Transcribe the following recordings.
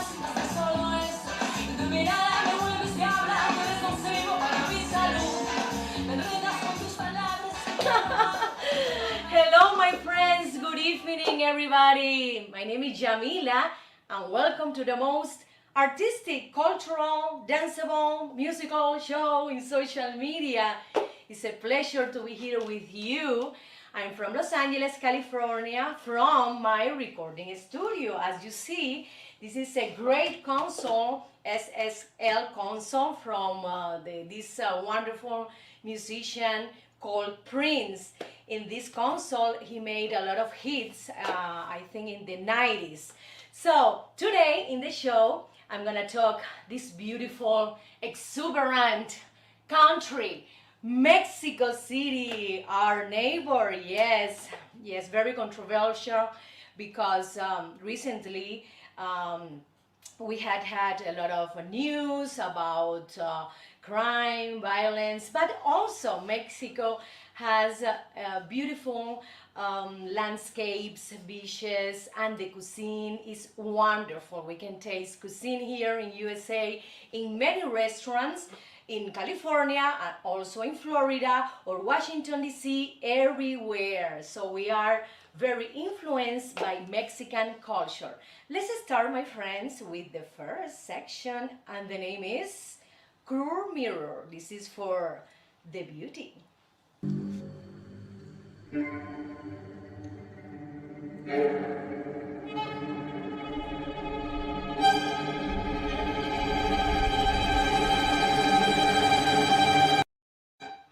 más, más de solo eso. Y tu mirada me vuelves diabla, tú eres nocivo para mi salud. Me enredas con tus palabras. Hello, my friends. Good evening, everybody. My name is Yamila, and welcome to the most artistic, cultural, danceable, musical show in social media. It's a pleasure to be here with you. I'm from Los Angeles, California, from my recording studio. As you see, this is a great console, SSL console from this wonderful musician called Prince. In this console, he made a lot of hits, I think in the 90s. So today in the show, I'm gonna talk this beautiful, exuberant country, Mexico City, our neighbor. Yes, very controversial because recently we had a lot of news about crime, violence, but also Mexico has beautiful landscapes, beaches, and the cuisine is wonderful. We can taste cuisine here in USA in many restaurants in California and also in Florida or Washington DC, everywhere. So we are very influenced by Mexican culture. Let's start, my friends, with the first section, and the name is Curve Mirror. This is for the beauty.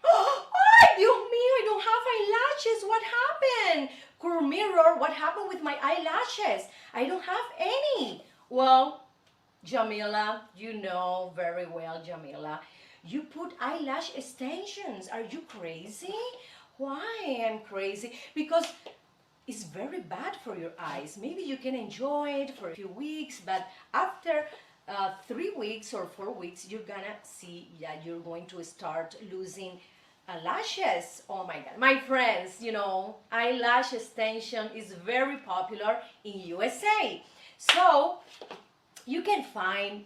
Ay, Dios mío, I don't have eyelashes. What happened? Curve Mirror, what happened with my eyelashes? I don't have any. Well, Yamila, you know very well, Yamila. You put eyelash extensions. Are you crazy? Why I'm crazy? Because it's very bad for your eyes. Maybe you can enjoy it for a few weeks, but after 3 weeks or 4 weeks, you're gonna see that you're going to start losing lashes. Oh my God. My friends, you know, eyelash extension is very popular in USA. So you can find,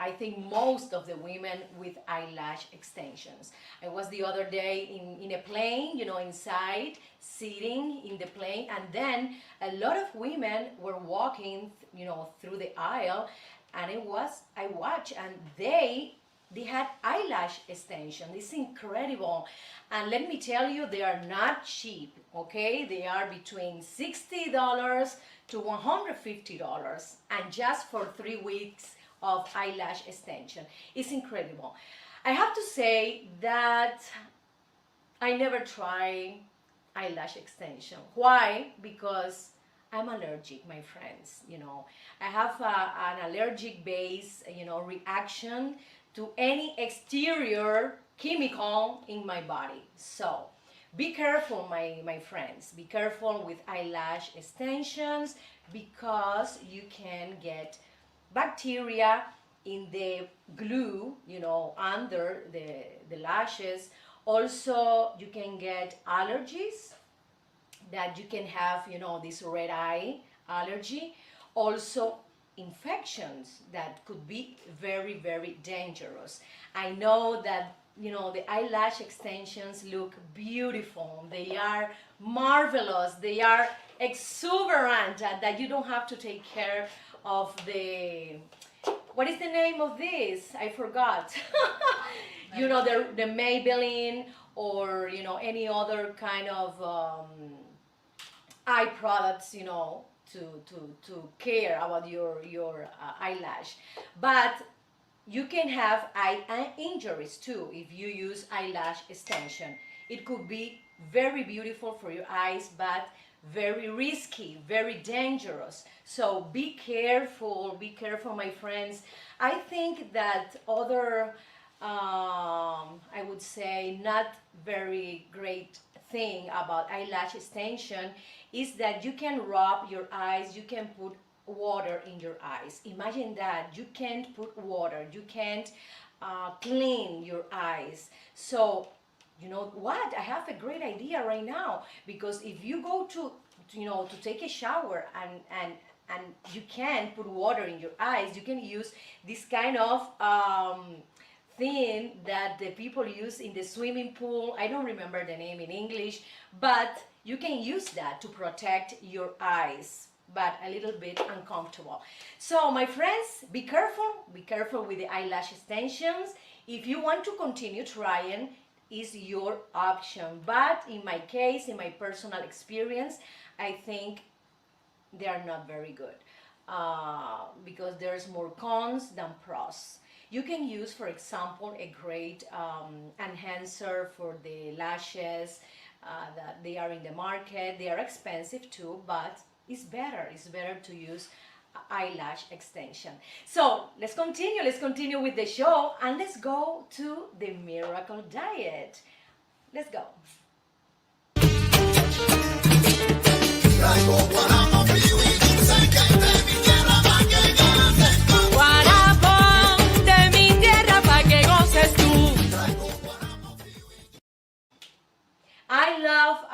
I think, most of the women with eyelash extensions. I was the other day in a plane, you know, inside, sitting in the plane, and then a lot of women were walking, you know, through the aisle, and I watched, and they had eyelash extension. It's incredible. And let me tell you, they are not cheap, okay? They are between $60 to $150, and just for 3 weeks of eyelash extension. It's incredible. I have to say that I never try eyelash extension. Why? Because I'm allergic, my friends. You know, I have an allergic base, you know, reaction to any exterior chemical in my body. So be careful, my friends. Be careful with eyelash extensions because you can get bacteria in the glue, you know, under the lashes. Also, you can get allergies that you can have, you know, this red eye allergy. Also, infections that could be very, very dangerous. I know that, you know, the eyelash extensions look beautiful. They are marvelous. They are exuberant, that you don't have to take care of the, what is the name of this? I forgot. You know, the Maybelline or, you know, any other kind of eye products, you know, to care about your eyelash. But you can have eye injuries too if you use eyelash extension. It could be very beautiful for your eyes, but very risky, very dangerous. So be careful, my friends. I think that other, I would say, not very great thing about eyelash extension is that you can rub your eyes, you can put water in your eyes. Imagine that. You can't put water, you can't clean your eyes. So you know what, I have a great idea right now, because if you go to you know, to take a shower and and you can put water in your eyes, you can use this kind of thing that the people use in the swimming pool. I don't remember the name in English, but you can use that to protect your eyes, but a little bit uncomfortable. So my friends, be careful with the eyelash extensions. If you want to continue trying, is your option. But in my case, in my personal experience, I think they are not very good because there's more cons than pros. You can use, for example, a great enhancer for the lashes that they are in the market. They are expensive too, but it's better. It's better to use eyelash extension. So let's continue with the show, and let's go to the miracle diet. Let's go.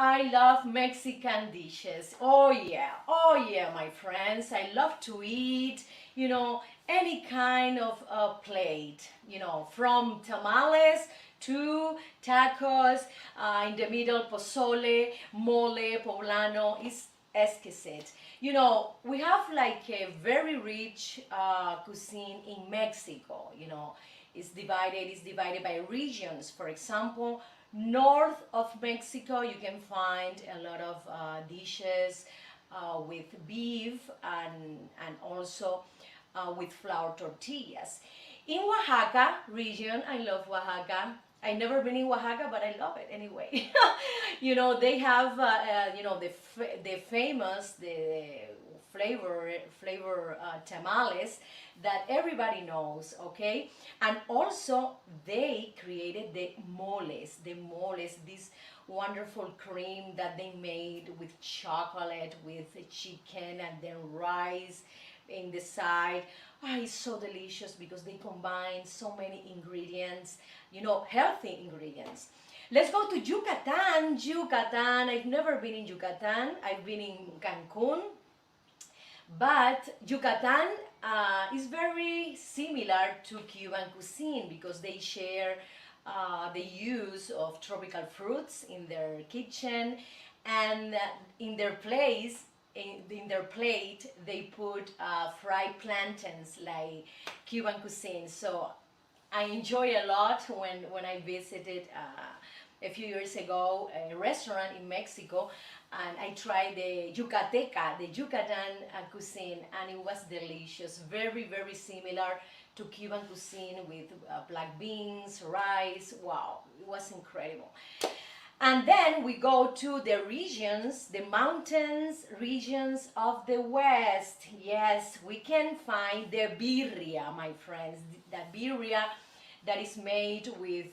I love Mexican dishes. Oh yeah, my friends. I love to eat, any kind of plate, from tamales to tacos, in the middle pozole, mole, poblano, is exquisite. We have like a very rich cuisine in Mexico. It's divided by regions. For example, north of Mexico, you can find a lot of dishes with beef and also with flour tortillas. In Oaxaca region, I love Oaxaca. I never been in Oaxaca, but I love it anyway. They have the famous the flavor tamales that everybody knows, okay? And also they created the moles, this wonderful cream that they made with chocolate, with chicken, and then rice in the side. It's so delicious because they combine so many ingredients, healthy ingredients. Let's go to Yucatan. I've never been in Yucatan. I've been in Cancun. But Yucatan is very similar to Cuban cuisine because they share the use of tropical fruits in their kitchen, and in their plate they put fried plantains like Cuban cuisine. So I enjoy a lot when I visited a few years ago a restaurant in Mexico, and I tried the Yucatan cuisine, and it was delicious. Very, very similar to Cuban cuisine with black beans, rice. Wow, it was incredible. And then we go to the regions, the mountains regions of the West. Yes, we can find the birria, my friends. The birria that is made with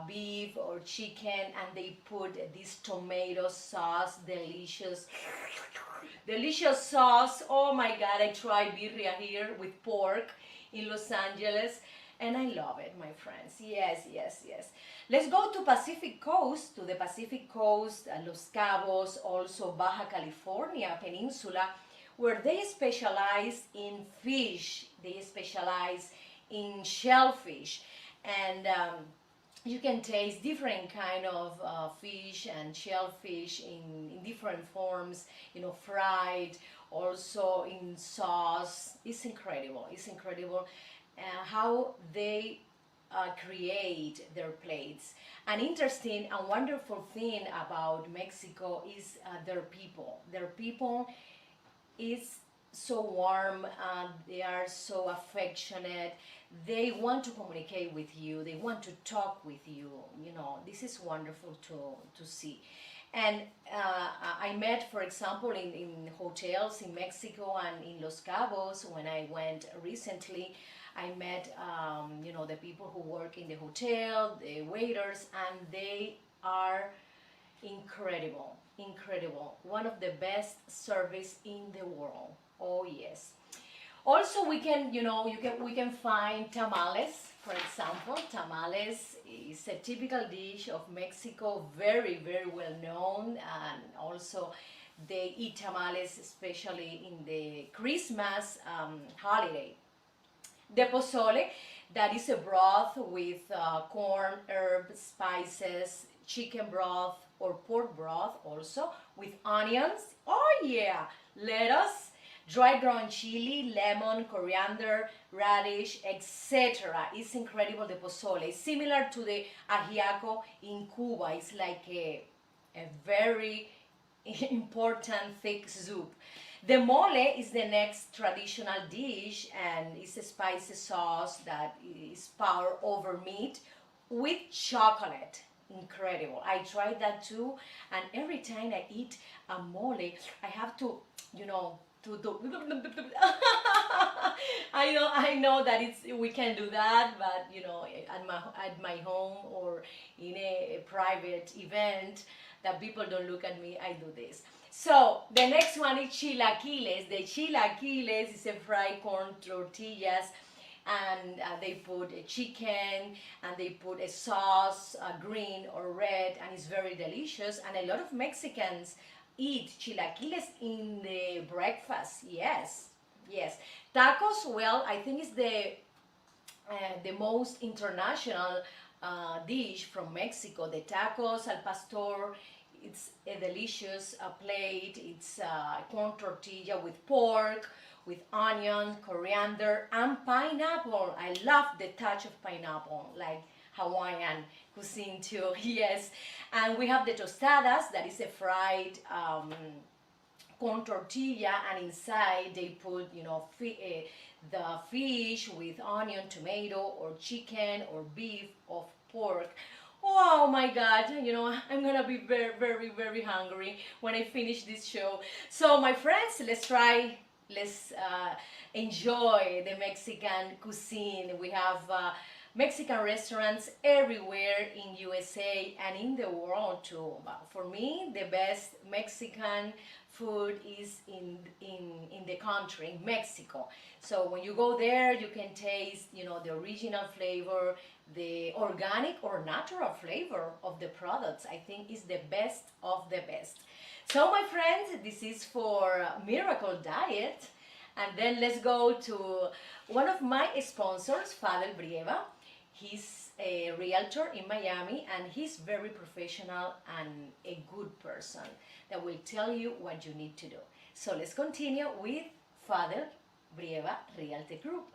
beef or chicken, and they put this tomato sauce, delicious sauce. Oh my God, I tried birria here with pork in Los Angeles, and I love it, my friends. Yes. Let's go to the Pacific Coast, Los Cabos, also Baja California Peninsula, where they specialize in fish. They specialize in shellfish, and you can taste different kind of fish and shellfish in different forms, fried, also in sauce. It's incredible how they create their plates. An interesting and wonderful thing about Mexico is their people is so warm, and they are so affectionate. They want to communicate with you, they want to talk with you. This is wonderful to see. And I met, for example, in hotels in Mexico and in Los Cabos. When I went recently, I met the people who work in the hotel, the waiters, and they are incredible. One of the best service in the world. Oh yes. Also, we can find tamales. For example, tamales is a typical dish of Mexico, very, very well known, and also they eat tamales, especially in the Christmas holiday. The pozole, that is a broth with corn, herbs, spices, chicken broth or pork broth also with onions. Oh yeah, lettuce, dry ground chili, lemon, coriander, radish, etc. It's incredible, the pozole. It's similar to the ajiaco in Cuba. It's like a very important thick soup. The mole is the next traditional dish, and it's a spicy sauce that is poured over meat with chocolate. Incredible. I tried that too, and every time I eat a mole, I have to, to do. I know that we can do that, but at my home or in a private event that people don't look at me, I do this. So the next one is chilaquiles. The chilaquiles is a fried corn tortillas, and they put a chicken, and they put a sauce, green or red, and it's very delicious. And a lot of Mexicans eat chilaquiles in the breakfast. Yes, yes. Tacos, well, I think it's the most international dish from Mexico. The tacos al pastor. It's a delicious plate. It's corn tortilla with pork, with onion, coriander, and pineapple. I love the touch of pineapple, like Hawaiian cuisine too. Yes, and we have the tostadas. That is a fried corn tortilla, and inside they put the fish with onion, tomato, or chicken, or beef, or pork. Oh my God, I'm gonna be very, very, very hungry when I finish this show. So my friends, let's enjoy the Mexican cuisine. We have Mexican restaurants everywhere in USA and in the world too. But for me, the best Mexican food is in the country, in Mexico. So when you go there, you can taste, the original flavor, the organic or natural flavor of the products. I think is the best of the best. So my friends, this is for Miracle Diet. And then let's go to one of my sponsors, Father Brieva. He's a realtor in Miami, and he's very professional and a good person that will tell you what you need to do. So let's continue with Father Brieva Realty Group.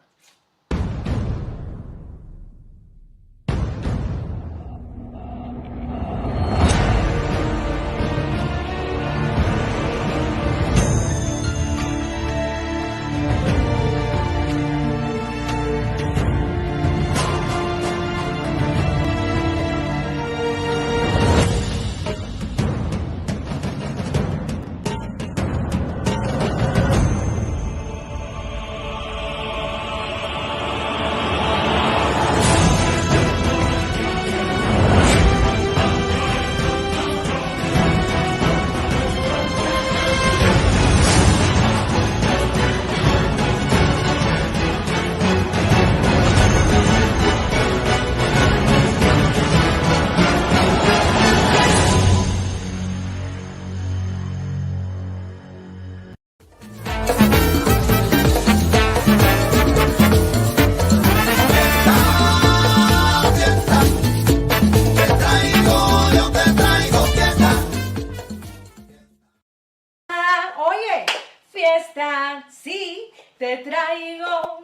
Fiesta, sí,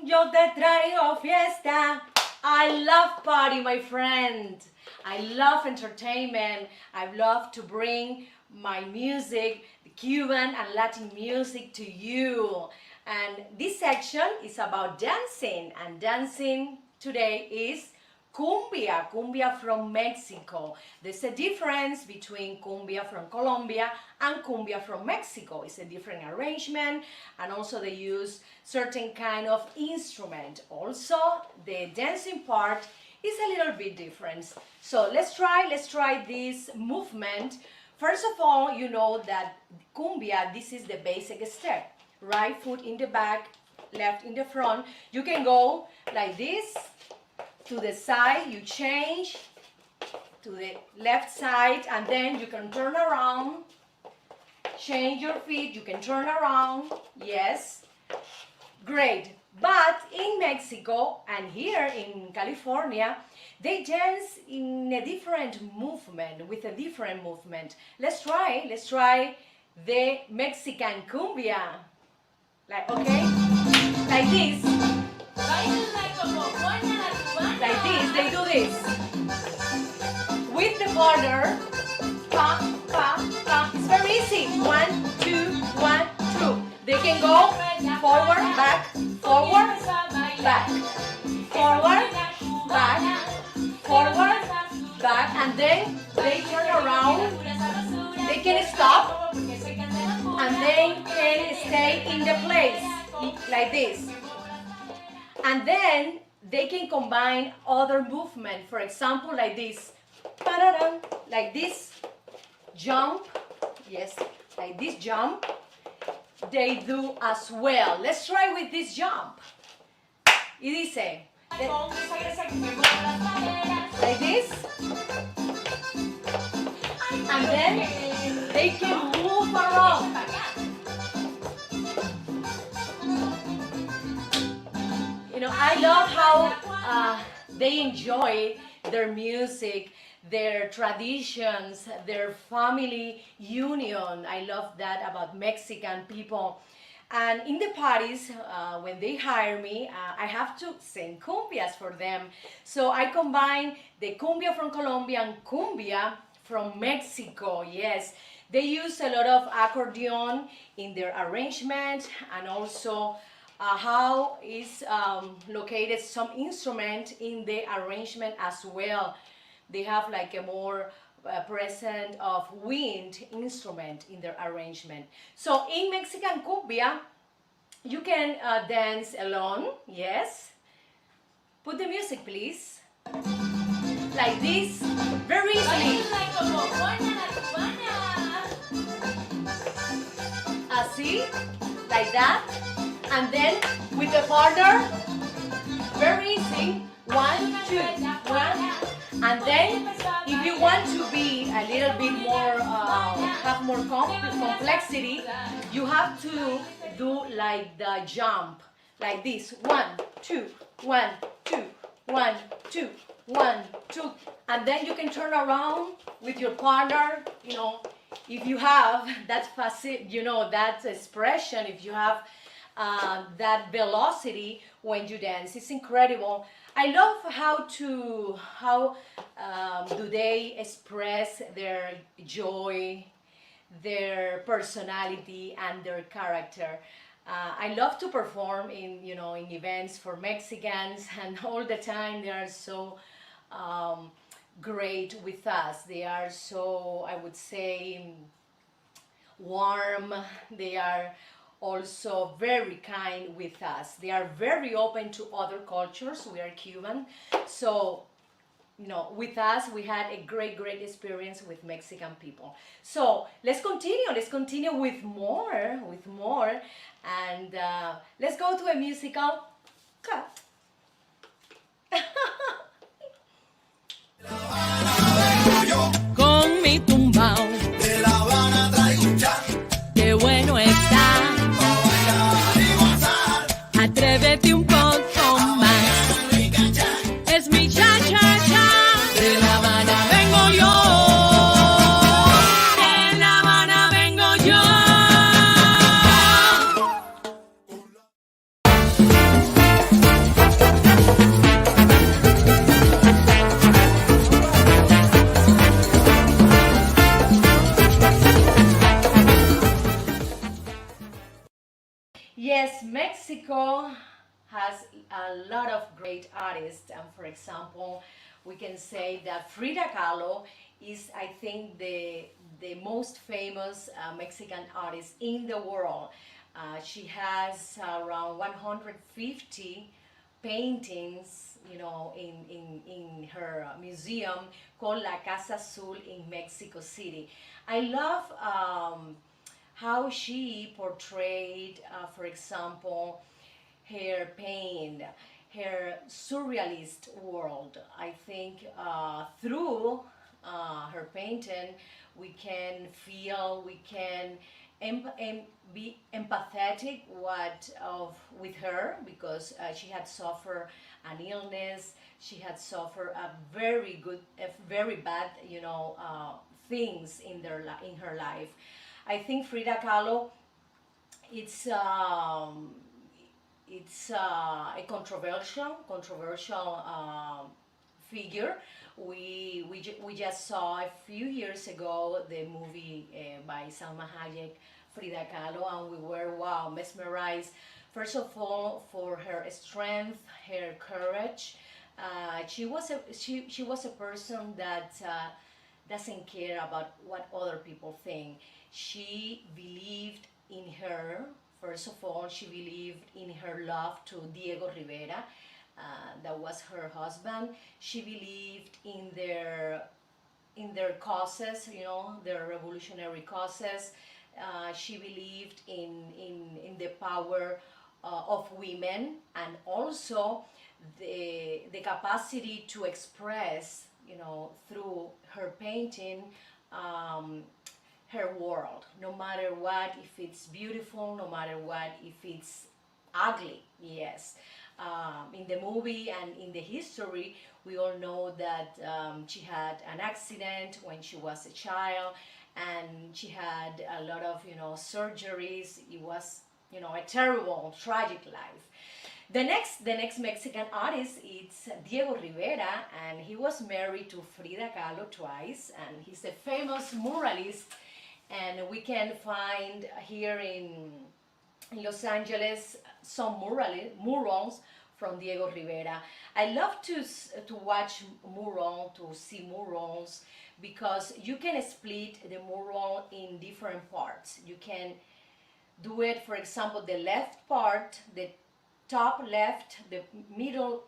yo te traigo fiesta. I love party, my friend. I love entertainment. I love to bring my music, the Cuban and Latin music to you. And this section is about dancing, and dancing today is Cumbia, Cumbia from Mexico. There's a difference between Cumbia from Colombia and Cumbia from Mexico. It's a different arrangement, and also they use certain kind of instrument. Also, the dancing part is a little bit different. So let's try this movement. First of all, you know that Cumbia, this is the basic step. Right foot in the back, left in the front. You can go like this. To the side, you change to the left side, and then you can turn around change your feet, you can turn around, yes, great. But in Mexico and here in California, they dance in a different movement, with a different movement. Let's try the Mexican cumbia. Like, okay, like this. Like this, they do this. With the partner, pa, pa, pa. It's very easy. 1, 2, 1, 2. They can go forward, back, forward, back, forward, back, forward, back, and then they turn around. They can stop, and they can stay in the place like this. And then they can combine other movement. For example, like this, like this jump. Yes, like this jump. They do as well. Let's try with this jump. Y dice, like this, and then they can move around. You know, I love how they enjoy their music, their traditions, their family union. I love that about Mexican people. And in the parties, when they hire me, I have to sing cumbias for them. So I combine the cumbia from Colombia and cumbia from Mexico. Yes, they use a lot of accordion in their arrangement, and also how is located some instrument in the arrangement as well. They have like a more present of wind instrument in their arrangement. So in Mexican cumbia, you can dance alone, yes. Put the music, please. Like this, very easily. Así, like that. And then with the partner, very easy. 1, 2, 1. And then, if you want to be a little bit more, have more complexity, you have to do like the jump, like this. 1, 2, 1, 2, 1, 2, 1, 2. And then you can turn around with your partner, you know, if you have that that expression, if you have that velocity when you dance. It's incredible. I love how do they express their joy, their personality, and their character. I love to perform in events for Mexicans, and all the time they are so great with us. They are so, I would say, warm. They are also very kind with us. They are very open to other cultures. We are Cuban, so with us we had a great experience with Mexican people. So let's continue with more, and let's go to a musical cut. Con mi tumbao De La Habana traigo un chat. qué bueno está. Pa' bailar y gozar. Atrévete un poco más. Mi cachar. Es mi cha-cha-cha. De La Habana vengo yo. De La Habana vengo yo. Yes, Mexico has a lot of great artists, and for example, we can say that Frida Kahlo is, I think, the most famous Mexican artist in the world. She has around 150 paintings, in her museum called La Casa Azul in Mexico City. I love how she portrayed, for example, her pain, her surrealist world. I think through her painting, we can feel, we can be empathetic with her, because she had suffered an illness. She had suffered a very bad, things in her life. I think Frida Kahlo, it's um, it's a controversial figure. We just saw a few years ago the movie by Salma Hayek, Frida Kahlo, and we were, wow, mesmerized. First of all, for her strength, her courage. She was a person that doesn't care about what other people think. She believed in her. First of all, she believed in her love to Diego Rivera. That was her husband. She believed in their causes, their revolutionary causes. She believed in the power of women, and also the capacity to express, through her painting, um, her world, no matter what, if it's beautiful, no matter what, if it's ugly. Yes. In the movie and in the history, we all know that she had an accident when she was a child, and she had a lot of, surgeries. It was, a terrible, tragic life. The next Mexican artist is Diego Rivera, and he was married to Frida Kahlo twice, and he's a famous muralist. And we can find here in Los Angeles some murals from Diego Rivera. I love to watch to see murals, because you can split the mural in different parts. You can do it, for example, the left part, the top left, the middle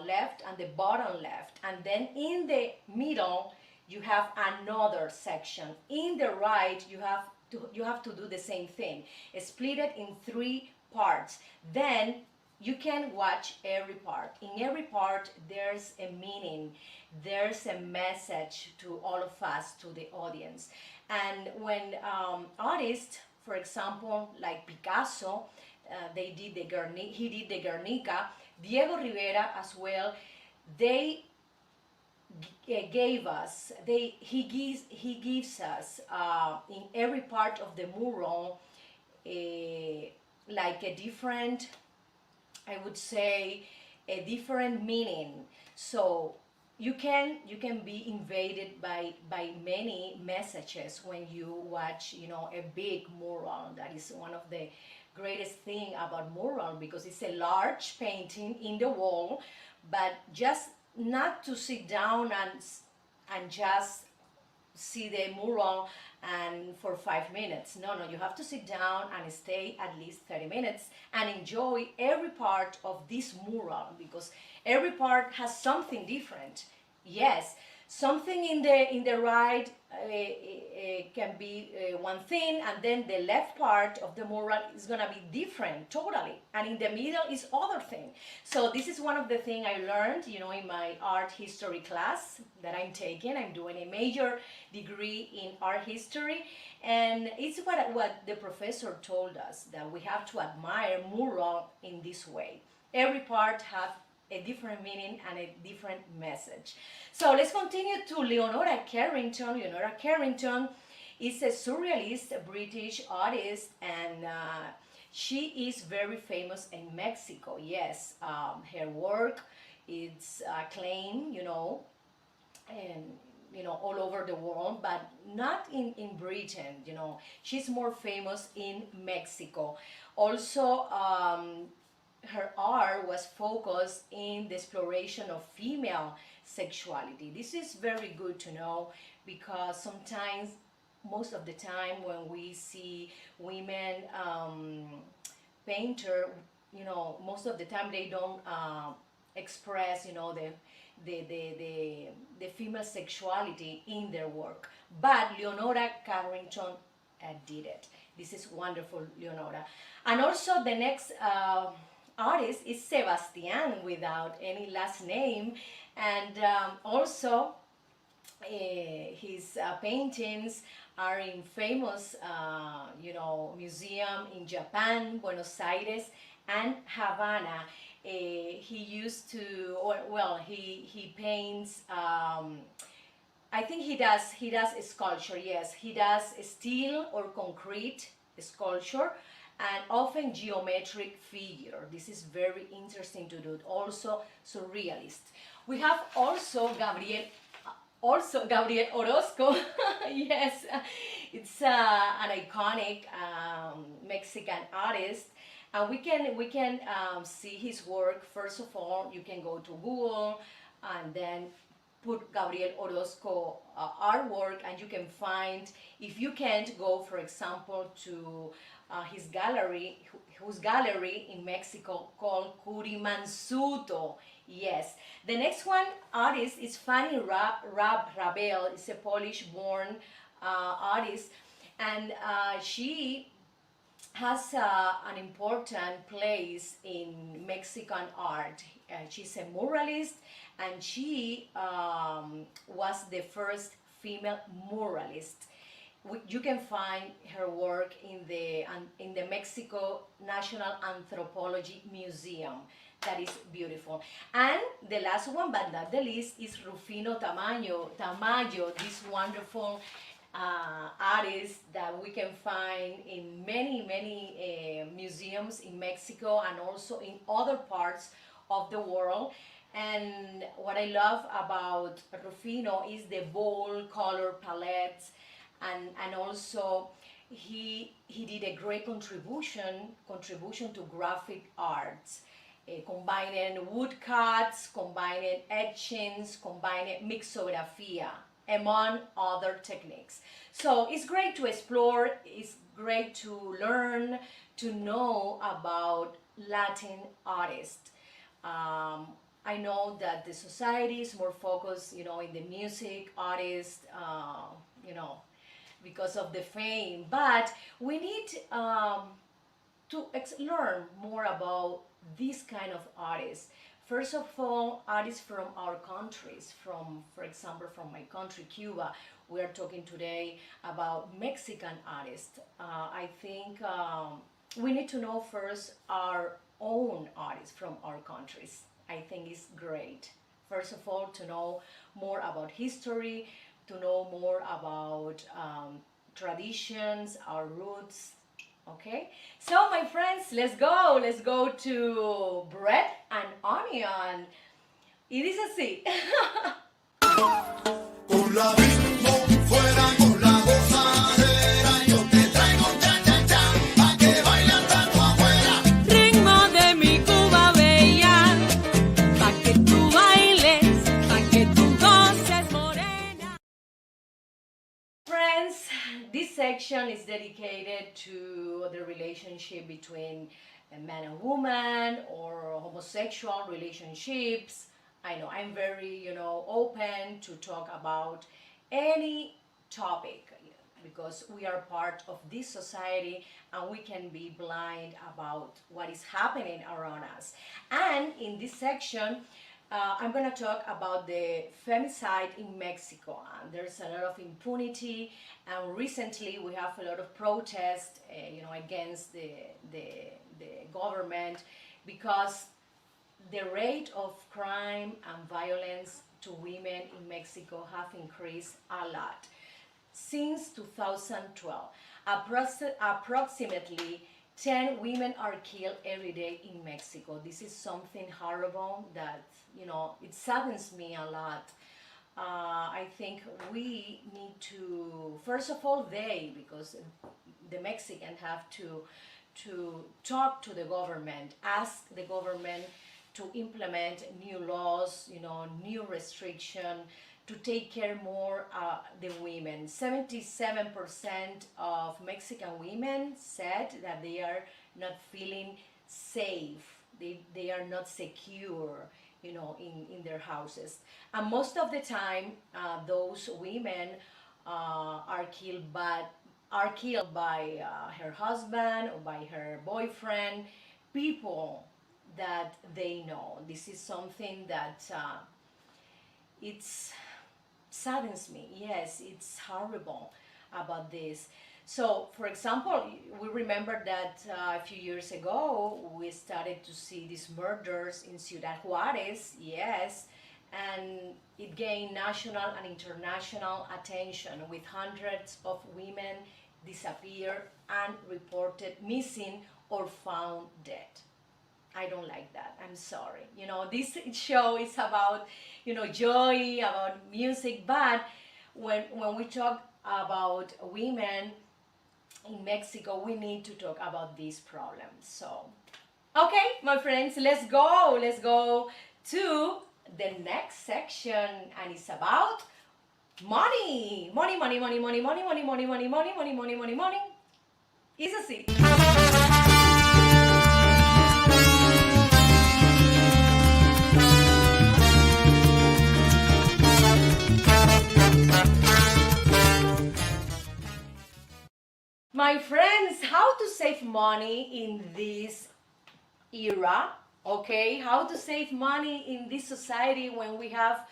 left, and the bottom left. And then in the middle, you have another section. In the right, you have to do the same thing. Split it in 3 parts. Then you can watch every part. In every part, there's a meaning. There's a message to all of us, to the audience. And when artists, for example, like Picasso, he did the Guernica, Diego Rivera as well, he gives us in every part of the mural like a different, I would say, a different meaning. So you can be invaded by many messages when you watch, a big mural. That is one of the greatest thing about mural, because it's a large painting in the wall, but just not to sit down and just see the mural and for 5 minutes. No, you have to sit down and stay at least 30 minutes and enjoy every part of this mural, because every part has something different. Yes, something in the right can be one thing, and then the left part of the mural is gonna be different totally, and in the middle is other thing. So this is one of the things I learned, in my art history class that I'm taking. I'm doing a major degree in art history, and it's what the professor told us, that we have to admire mural in this way. Every part have a different meaning and a different message. So let's continue to Leonora Carrington. Leonora Carrington is a surrealist British artist, and she is very famous in Mexico. Yes, her work is acclaimed, and all over the world, but not in Britain. She's more famous in Mexico. Also, her art was focused in the exploration of female sexuality. This is very good to know, because sometimes, most of the time, when we see women painter, most of the time they don't express, the female sexuality in their work. But Leonora Carrington did it. This is wonderful, Leonora. And also the next artist is Sebastian, without any last name, and also his paintings are in famous, museum in Japan, Buenos Aires, and Havana. He used to, or well, he paints. I think he does sculpture. Yes, he does steel or concrete sculpture, and often geometric figure. This is very interesting to do. Also surrealist. We have also Gabriel Orozco. Yes, it's an iconic Mexican artist, and we can see his work. First of all, you can go to Google, and then put Gabriel Orozco artwork, and you can find. If you can't go, for example, to his gallery, whose gallery in Mexico called Curimansuto. Yes. The next one artist is Fanny Rabel. It's a Polish-born artist, and she has an important place in Mexican art. She's a muralist, and she was the first female muralist. You can find her work in the Mexico National Anthropology Museum. That is beautiful. And the last one, but not the least, is Rufino Tamayo, this wonderful artist that we can find in many museums in Mexico and also in other parts of the world. And what I love about Rufino is the bold color palette, and also he did a great contribution to graphic arts, combining woodcuts, combining etchings, combining mixographia, among other techniques. So it's great to explore, it's great to learn, to know about Latin artists. I know that the society is more focused, in the music artists, because of the fame, but we need to learn more about this kind of artists. First of all, artists from our countries, for example, from my country, Cuba. We are talking today about Mexican artists. I think we need to know first our own artists from our countries. I think it's great. First of all, to know more about history, to know more about traditions, our roots. Okay, so my friends, let's go to bread and onion. It is así. Con la bimbo fuera con la gozadera, yo te traigo cha cha cha, pa' que baile hasta tu abuela. Ritmo de mi Cuba bella, pa' que tú bailes, pa' que tú goces morena. Friends, this section is dedicated to the relationship between a man and woman or homosexual relationships. I know I'm very, open to talk about any topic because we are part of this society and we can be blind about what is happening around us. And in this section, I'm going to talk about the femicide in Mexico. And there's a lot of impunity, and recently we have a lot of protest, against the government because the rate of crime and violence to women in Mexico have increased a lot. Since 2012, approximately 10 women are killed every day in Mexico. This is something horrible that, it saddens me a lot. I think we need to, first of all, because the Mexicans have to talk to the government, ask the government to implement new laws, new restriction, to take care more the women. 77% of Mexican women said that they are not feeling safe. They are not secure, in their houses. And most of the time, those women are killed by her husband or by her boyfriend, people that they know. This is something that it's saddens me. Yes, it's horrible about this. So, for example, we remember that a few years ago we started to see these murders in Ciudad Juarez, yes, and it gained national and international attention with hundreds of women disappeared and reported missing or found dead. I don't like that. I'm sorry. This show is about, joy, about music, but when we talk about women in Mexico, we need to talk about these problems. So, okay, my friends, let's go. Let's go to the next section, and it's about money. Money, money, money, money, money, money, money, money, money, money, money, money, money. It's así. My friends, how to save money in this era, okay? How to save money in this society when we have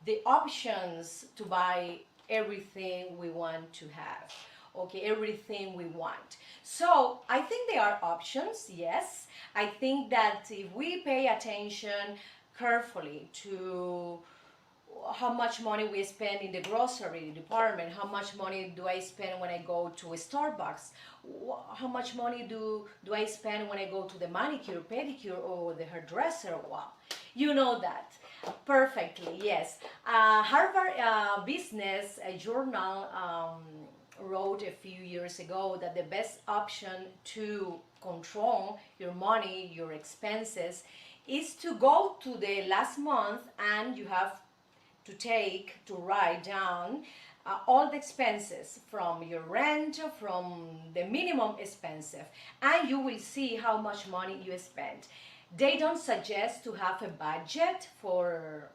the options to buy everything we want to have, okay? Everything we want. So I think there are options, yes. I think that if we pay attention carefully to how much money we spend in the grocery department, how much money do I spend when I go to a Starbucks, how much money do I spend when I go to the manicure, pedicure, or the hairdresser. Wow, you know that perfectly, yes. Harvard Business Journal wrote a few years ago that the best option to control your money, your expenses, is to go to the last month and you have to write down all the expenses from your rent, from the minimum expensive, and you will see how much money you spend. They don't suggest to have a budget for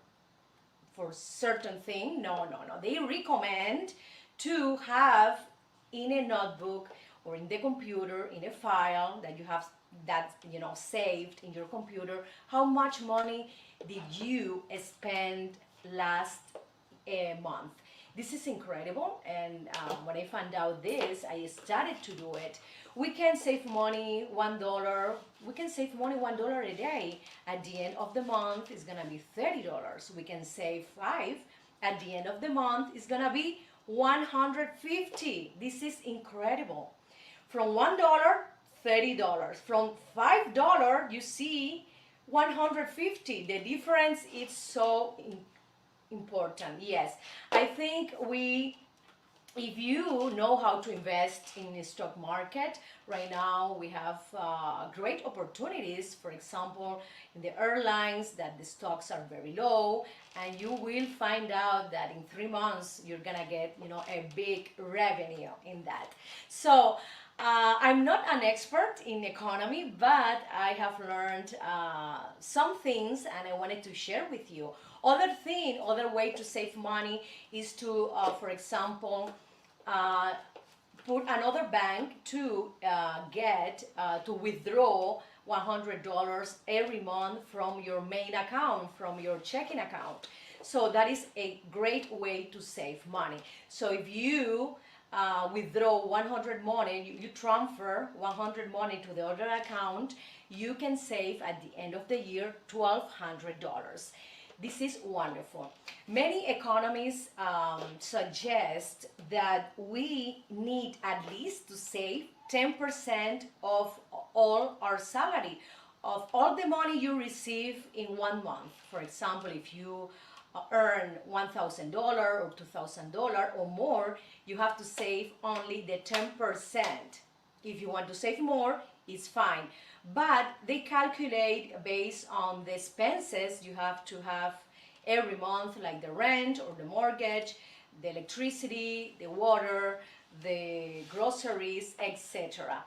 certain thing. No. They recommend to have in a notebook or in the computer, in a file that you have saved in your computer, how much money did you spend last month. This is incredible, and when I found out this, I started to do it. We can save money $1. We can save money $1 a day. At the end of the month, it's gonna be $30. We can save $5. At the end of the month, it's gonna be $150. This is incredible. From $1, $30. From $5, you see $150. The difference is so important. Yes, I think if you know how to invest in the stock market, right now we have great opportunities. For example, in the airlines, that the stocks are very low, and you will find out that in 3 months you're gonna get a big revenue in that. So I'm not an expert in economy, but I have learned some things and I wanted to share with you. Other way to save money is to, for example, put another bank to to withdraw $100 every month from your main account, from your checking account. So that is a great way to save money. So if you withdraw 100 money, you transfer 100 money to the other account, you can save at the end of the year $1,200. This is wonderful. Many economists suggest that we need at least to save 10% of all our salary, of all the money you receive in 1 month. For example, if you earn $1,000 or $2,000 or more, you have to save only the 10%. If you want to save more, it's fine. But they calculate based on the expenses you have to have every month, like the rent or the mortgage, the electricity, the water, the groceries, etc.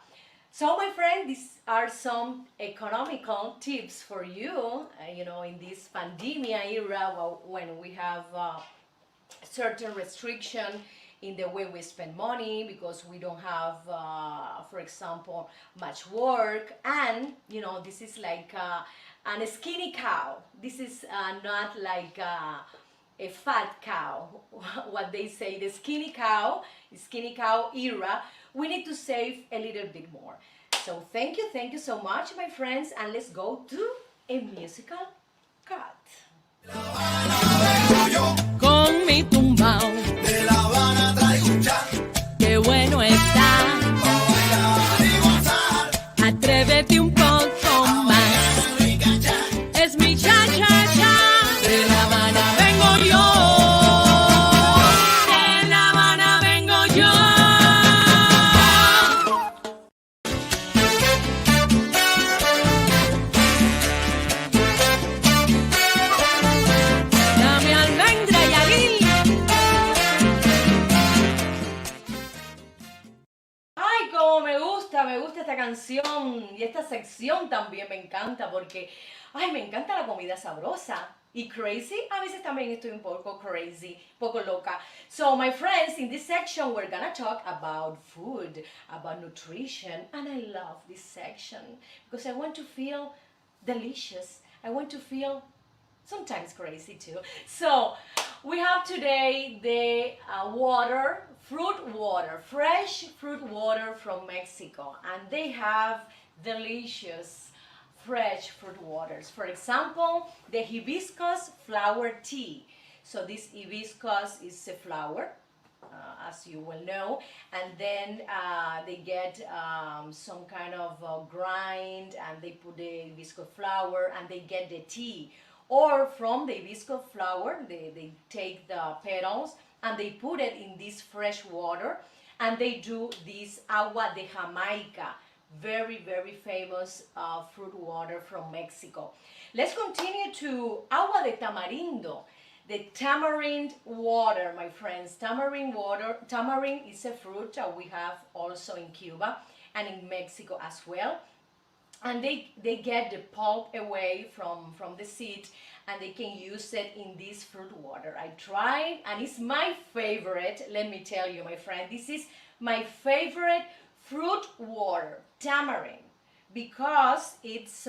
So my friend, these are some economical tips for you, in this pandemic era when we have certain restriction in the way we spend money because we don't have, for example, much work, and this is like a skinny cow. This is not like a fat cow, what they say, the skinny cow era, we need to save a little bit more. So thank you so much, my friends, and let's go to a musical cut. Vengo yo, Con mi tumbao, de La Habana traigo un chat, qué bueno está. pa' bailar y gozar. Atrévete un poco más. Rica chat, Es mi cha cha cha. De La Habana vengo yo. De La Habana vengo yo. Dame almendra y aguil. Ay, como me gusta esta canción y esta sección también me encanta porque, ay, me encanta la comida sabrosa. Y crazy, a veces también estoy un poco crazy, poco loca. So, my friends, in this section, we're gonna talk about food, about nutrition, and I love this section because I want to feel delicious. I want to feel sometimes crazy too. So, we have today the fruit water, fresh fruit water from Mexico, and they have delicious fresh fruit waters. For example, the hibiscus flower tea. So this hibiscus is a flower, as you will know, and then they get some kind of grind and they put the hibiscus flower and they get the tea. Or from the hibiscus flower, they take the petals and they put it in this fresh water and they do this agua de Jamaica, very, very famous fruit water from Mexico. Let's continue to agua de tamarindo, the tamarind water, my friends. Tamarind water, tamarind is a fruit that we have also in Cuba and in Mexico as well. And they get the pulp away from the seed and they can use it in this fruit water. I tried and it's my favorite. Let me tell you, my friend, this is my favorite fruit water, tamarind, because it's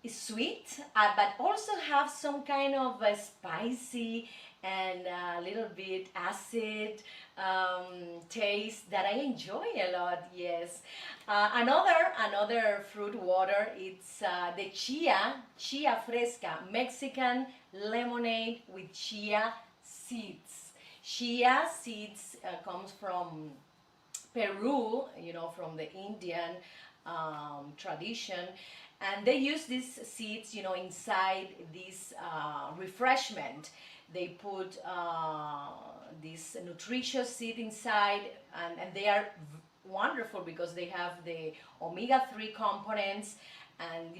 sweet, but also have some kind of a spicy and a little bit acid taste that I enjoy a lot. Yes. Another fruit water, it's the chia fresca, Mexican lemonade with chia seeds. Chia seeds comes from Peru, from the Indian tradition, and they use these seeds, inside this refreshment. They put this nutritious seed inside, and they are wonderful because they have the omega-3 components, and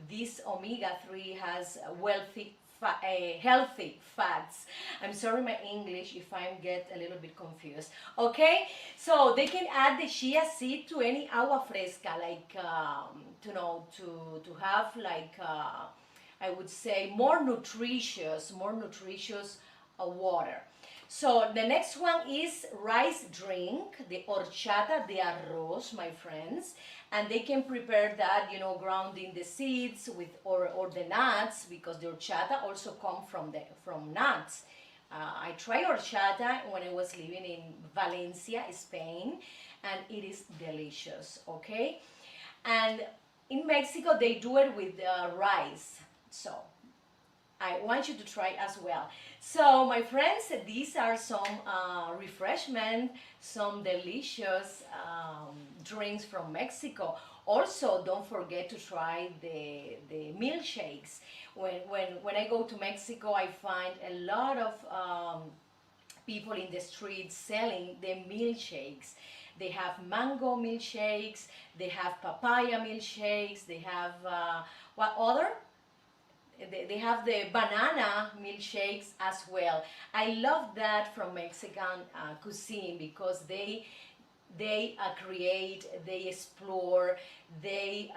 this omega-3 has healthy fats. I'm sorry my English if I get a little bit confused. Okay, so they can add the chia seed to any agua fresca, like to have like I would say more nutritious water. So the next one is rice drink, the horchata de arroz, my friends, and they can prepare that, grounding the seeds with or the nuts, because the horchata also come from nuts. I tried horchata when I was living in Valencia, Spain, and it is delicious. Okay, and in Mexico they do it with rice. So I want you to try as well. So my friends, these are some refreshment, some delicious drinks from Mexico. Also, don't forget to try the milkshakes. When I go to Mexico, I find a lot of people in the streets selling the milkshakes. They have mango milkshakes, they have papaya milkshakes, they have what other? They have the banana milkshakes as well. I love that from Mexican cuisine because they create, they explore, they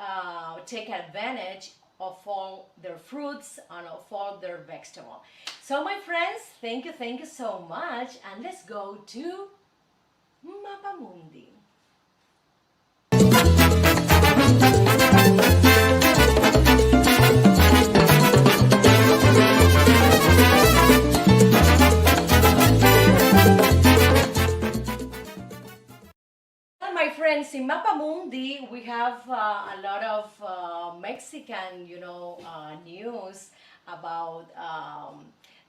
take advantage of all their fruits and of all their vegetables. So my friends, thank you so much, and let's go to Mapamundi. we have a lot of Mexican, news about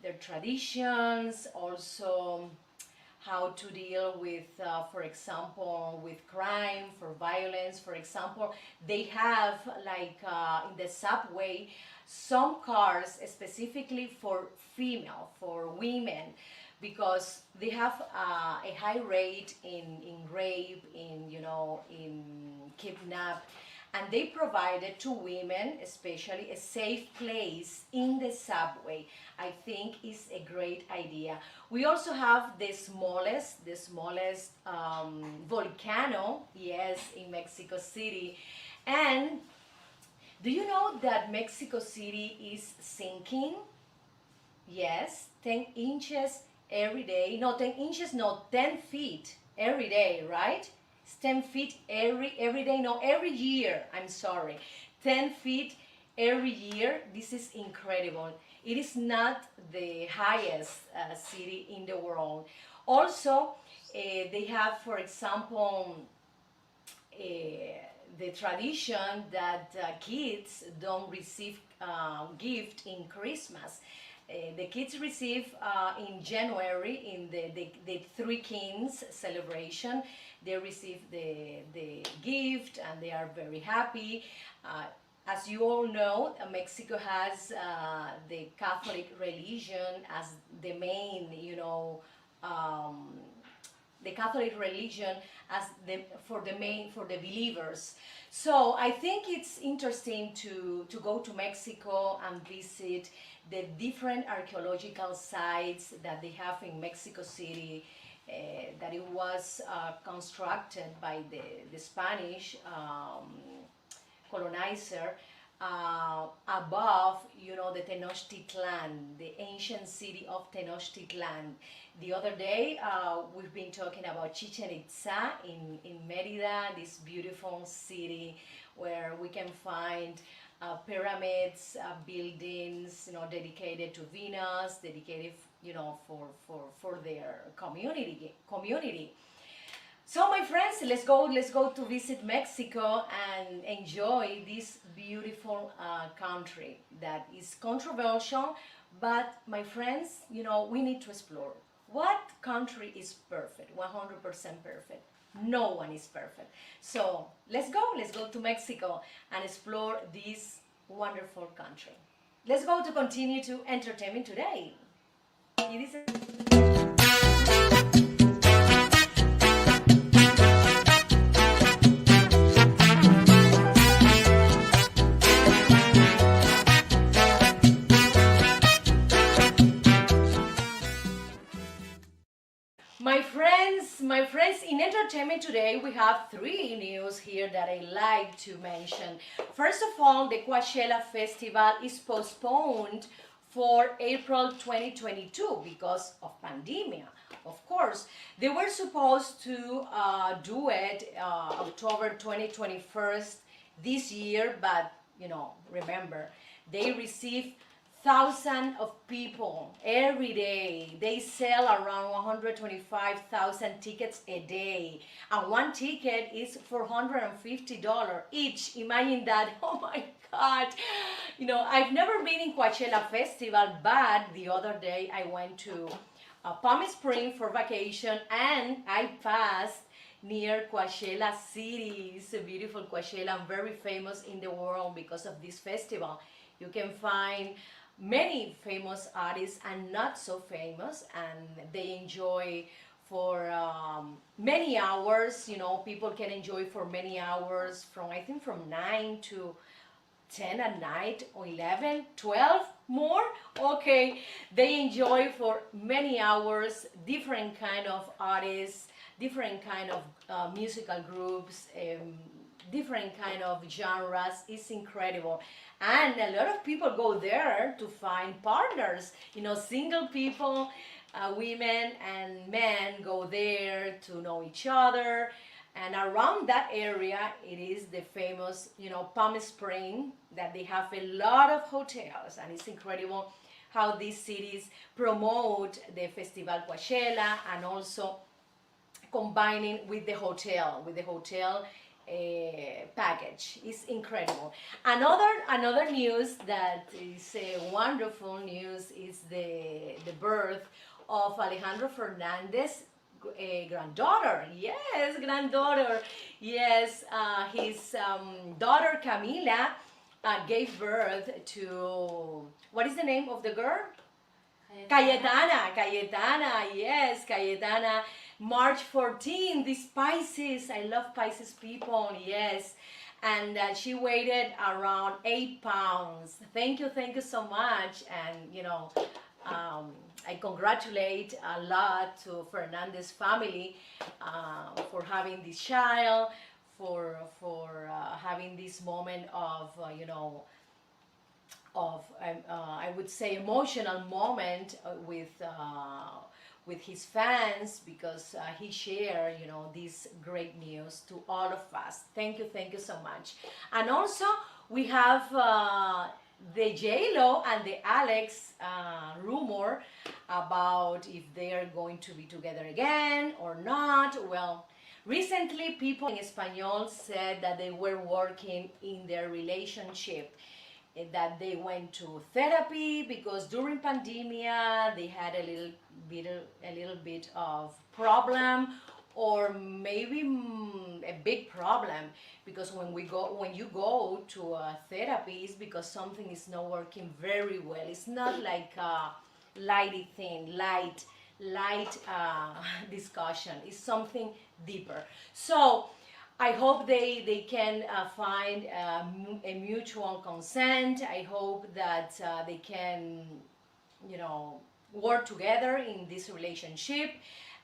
their traditions, also how to deal with, for example, with crime, for violence. For example, they have like in the subway some cars specifically for female, for women, because they have a high rate in rape, in kidnap, and they provided to women especially a safe place in the subway. I think is a great idea. We also have the smallest volcano, yes, in Mexico City. And do you know that Mexico City is sinking? Yes, 10 inches every day. No, 10 inches, no, 10 feet every day, right? It's 10 feet every day, no, every year, I'm sorry. 10 feet every year. This is incredible. It is not the highest city in the world. Also, they have, for example, the tradition that kids don't receive gift in Christmas. The kids receive in January in the Three Kings celebration. They receive the gift and they are very happy. As you all know, Mexico has the Catholic religion as the main, the Catholic religion as for the believers. So I think it's interesting to go to Mexico and visit the different archaeological sites that they have in Mexico City, that it was constructed by the Spanish colonizer above, the Tenochtitlan, the ancient city of Tenochtitlan. The other day, we've been talking about Chichen Itza in Merida, this beautiful city where we can find pyramids, buildings, dedicated to Venus, dedicated, for their community. So my friends, let's go to visit Mexico and enjoy this beautiful country that is controversial, but my friends, we need to explore. What country is perfect, 100% perfect? No one is perfect. So let's go to Mexico and explore this wonderful country. Let's go to continue to entertainment today. It is my friends, in entertainment today we have three news here that I like to mention. First of all, the Coachella Festival is postponed for April 2022 because of pandemic. Of course, they were supposed to do it October 2021 this year, but remember, they received thousands of people every day. They sell around 125,000 tickets a day, and one ticket is $450 each. Imagine that. Oh my God. I've never been in Coachella Festival, but the other day I went to Palm Springs for vacation and I passed near Coachella City. It's a beautiful Coachella, very famous in the world because of this festival. You can find many famous artists and not so famous, and they enjoy for many hours. People can enjoy for many hours from, I think, from 9 to 10 at night, or 11, 12 more. Okay, they enjoy for many hours, different kind of artists, different kind of musical groups, different kind of genres. It's incredible. And a lot of people go there to find partners. Single people, women and men go there to know each other. And around that area, it is the famous, Palm Springs, that they have a lot of hotels. And it's incredible how these cities promote the Festival Coachella and also combining with the hotel. package. It's incredible. Another news that is wonderful news is the birth of Alejandro Fernandez granddaughter. Yes, granddaughter. Yes, his daughter Camila gave birth to, what is the name of the girl? Cayetana, yes, Cayetana. March 14, these Pisces, I love Pisces people, yes. And she weighed around 8 pounds. Thank you so much. And I congratulate a lot to Fernandez family for having this child, for having this moment of I would say emotional moment with his fans, because he shared this great news to all of us. Thank you so much. And also we have the J-Lo and the Alex rumor about if they are going to be together again or not. Well, recently people in Espanol said that they were working in their relationship, that they went to therapy because during pandemia they had a little bit of problem, or maybe a big problem, because when you go to a therapy, it's because something is not working very well. It's not like a light discussion. It's something deeper. So I hope they can find a mutual consent. I hope that they can, work together in this relationship,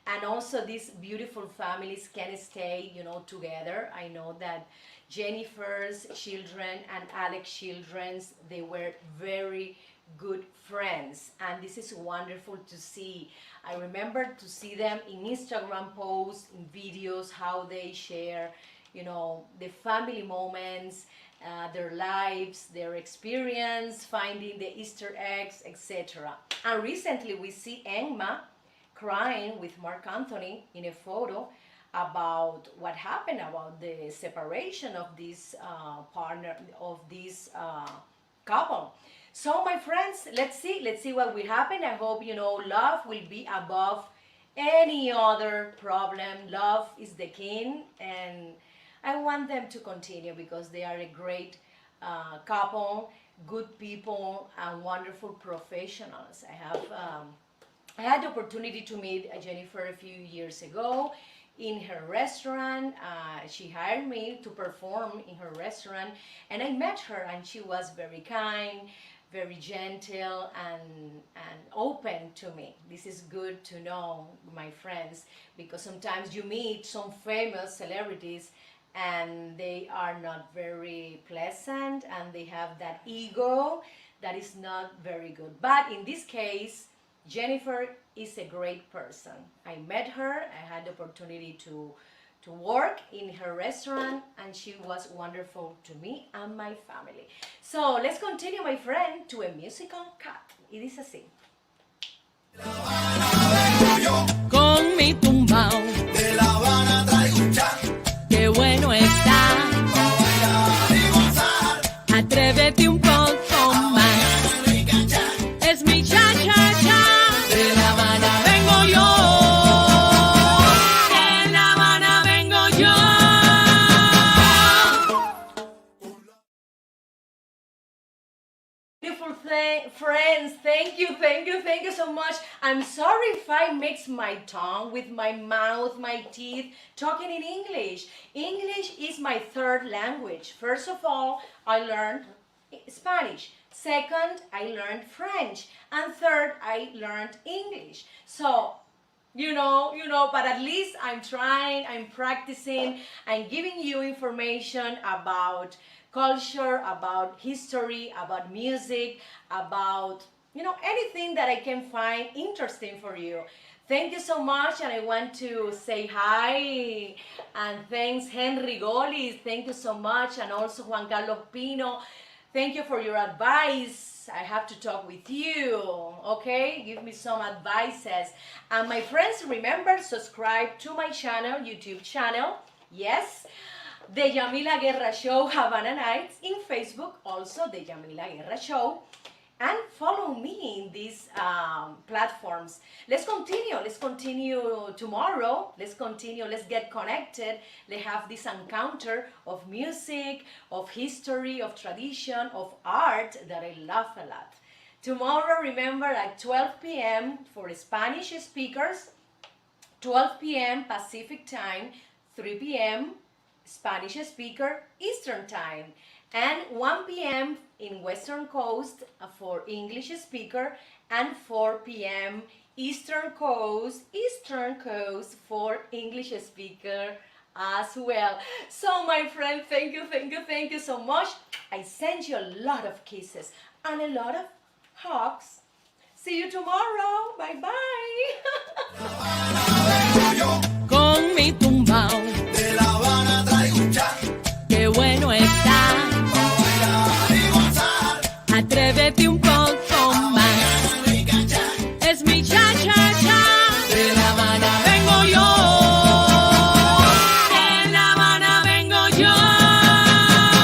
and also these beautiful families can stay, together. I know that Jennifer's children and Alex's children, they were very good friends, and this is wonderful to see. I remember to see them in Instagram posts, in videos, how they share, the family moments, their lives, their experience, finding the Easter eggs, etc. And recently we see Emma crying with Mark Anthony in a photo about what happened, about the separation of this partner, of this couple. So my friends, let's see what will happen. I hope love will be above any other problem. Love is the king, and I want them to continue because they are a great couple, good people, and wonderful professionals. I had the opportunity to meet Jennifer a few years ago in her restaurant. She hired me to perform in her restaurant, and I met her, and she was very kind, very gentle, and open to me. This is good to know, my friends, because sometimes you meet some famous celebrities and they are not very pleasant, and they have that ego that is not very good. But in this case, Jennifer is a great person. I met her, I had the opportunity to work in her restaurant, and she was wonderful to me and my family. So let's continue, my friend, to a musical cut. It is así. Con mi tumbao, De La Habana traigo un chan, qué bueno está. pa' bailar y gozar. Atrévete un poco más. Rica chan, Es mi cha-cha-cha. De La Habana vengo yo. De La Habana vengo yo. Beautiful friends, thank you so much. I'm sorry if I mix my tongue with my mouth, my teeth, talking in English. English is my third language. First of all, I learned Spanish. Second, I learned French. And third, I learned English. So, but at least I'm trying, I'm practicing, I'm giving you information about culture, about history, about music, about anything that I can find interesting for you. Thank you so much, and I want to say hi, and thanks Henry Golis, thank you so much, and also Juan Carlos Pino, thank you for your advice. I have to talk with you, okay? Give me some advices. And my friends, remember, subscribe to my channel, YouTube channel, yes. The Yamila Guerra Show Havana Nights in Facebook, also the Yamila Guerra Show. And follow me in these platforms. Let's continue tomorrow. Let's get connected. Let's have this encounter of music, of history, of tradition, of art that I love a lot. Tomorrow, remember, at 12 p.m. for Spanish speakers, 12 p.m. Pacific time, 3 p.m. Spanish speaker Eastern time, and 1 p.m. in Western Coast for English speaker, and 4 p.m. Eastern Coast for English speaker as well. So my friend, thank you so much. I send you a lot of kisses and a lot of hugs. See you tomorrow. Bye bye.